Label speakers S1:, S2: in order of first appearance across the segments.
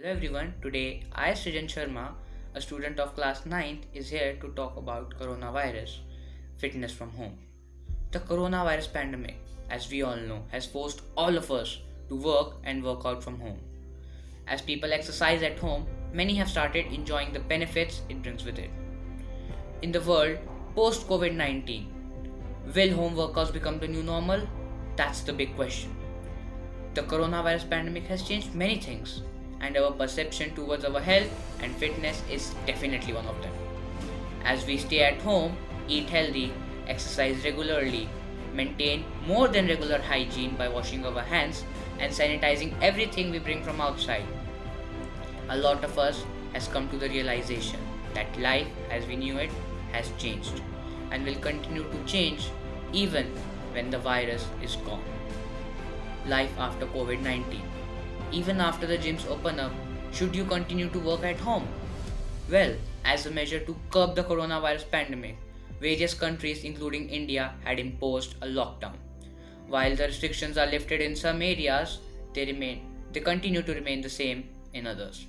S1: Hello everyone, today I, Srijan Sharma, a student of class 9th, is here to talk about coronavirus, fitness from home. The coronavirus pandemic, as we all know, has forced all of us to work and work out from home. As people exercise at home, many have started enjoying the benefits it brings with it. In the world post COVID 19, will home workouts become the new normal? That's the big question. The coronavirus pandemic has changed many things, and our perception towards our health and fitness is definitely one of them. As we stay at home, eat healthy, exercise regularly, maintain more than regular hygiene by washing our hands and sanitizing everything we bring from outside, a lot of us has come to the realization that life as we knew it has changed and will continue to change even when the virus is gone. Life after COVID 19. Even after the gyms open up, should you continue to work at home? Well, as a measure to curb the coronavirus pandemic, various countries, including India, had imposed a lockdown. While the restrictions are lifted in some areas, they continue to remain the same in others.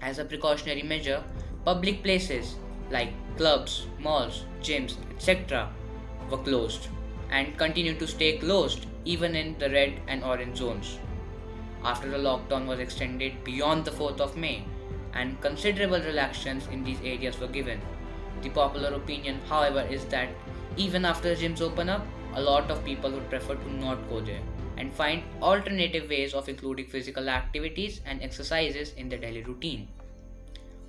S1: As a precautionary measure, public places like clubs, malls, gyms, etc. were closed and continue to stay closed even in the red and orange zones. After the lockdown was extended beyond the 4th of May and considerable relaxations in these areas were given, the popular opinion, however, is that even after the gyms open up, a lot of people would prefer to not go there and find alternative ways of including physical activities and exercises in their daily routine.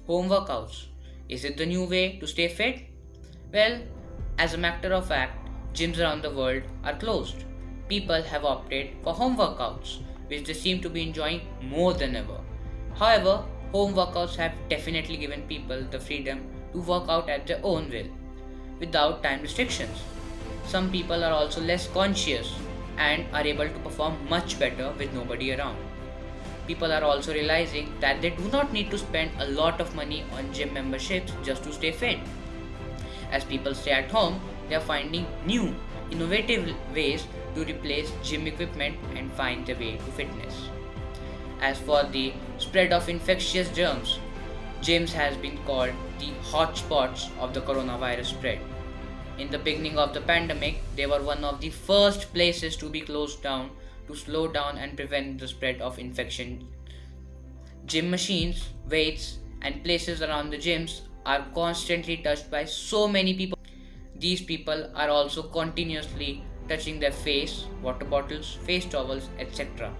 S1: Home workouts. Is it the new way to stay fit? Well, as a matter of fact, gyms around the world are closed. People have opted for home workouts, which they seem to be enjoying more than ever. However, home workouts have definitely given people the freedom to work out at their own will, without time restrictions. Some people are also less conscious and are able to perform much better with nobody around. People are also realizing that they do not need to spend a lot of money on gym memberships just to stay fit. As people stay at home, they are finding new, innovative ways to replace gym equipment and find their way to fitness. As for the spread of infectious germs, gyms has been called the hotspots of the coronavirus spread. In the beginning of the pandemic, they were one of the first places to be closed down to slow down and prevent the spread of infection. Gym machines, weights, and places around the gyms are constantly touched by so many people. These people are also continuously touching their face, water bottles, face towels, etc.,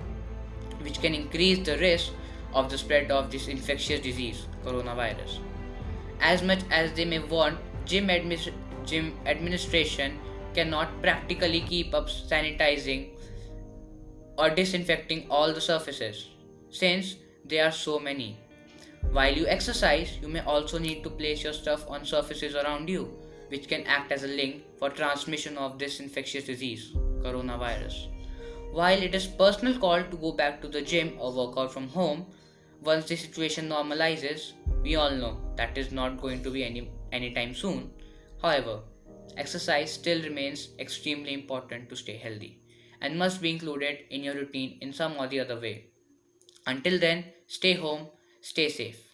S1: which can increase the risk of the spread of this infectious disease, coronavirus. As much as they may want, gym administration cannot practically keep up sanitizing or disinfecting all the surfaces since there are so many. While you exercise, you may also need to place your stuff on surfaces around you, which can act as a link for transmission of this infectious disease, coronavirus. While it is personal call to go back to the gym or work out from home, once the situation normalizes, we all know that is not going to be anytime soon. However, exercise still remains extremely important to stay healthy and must be included in your routine in some or the other way. Until then, stay home, stay safe.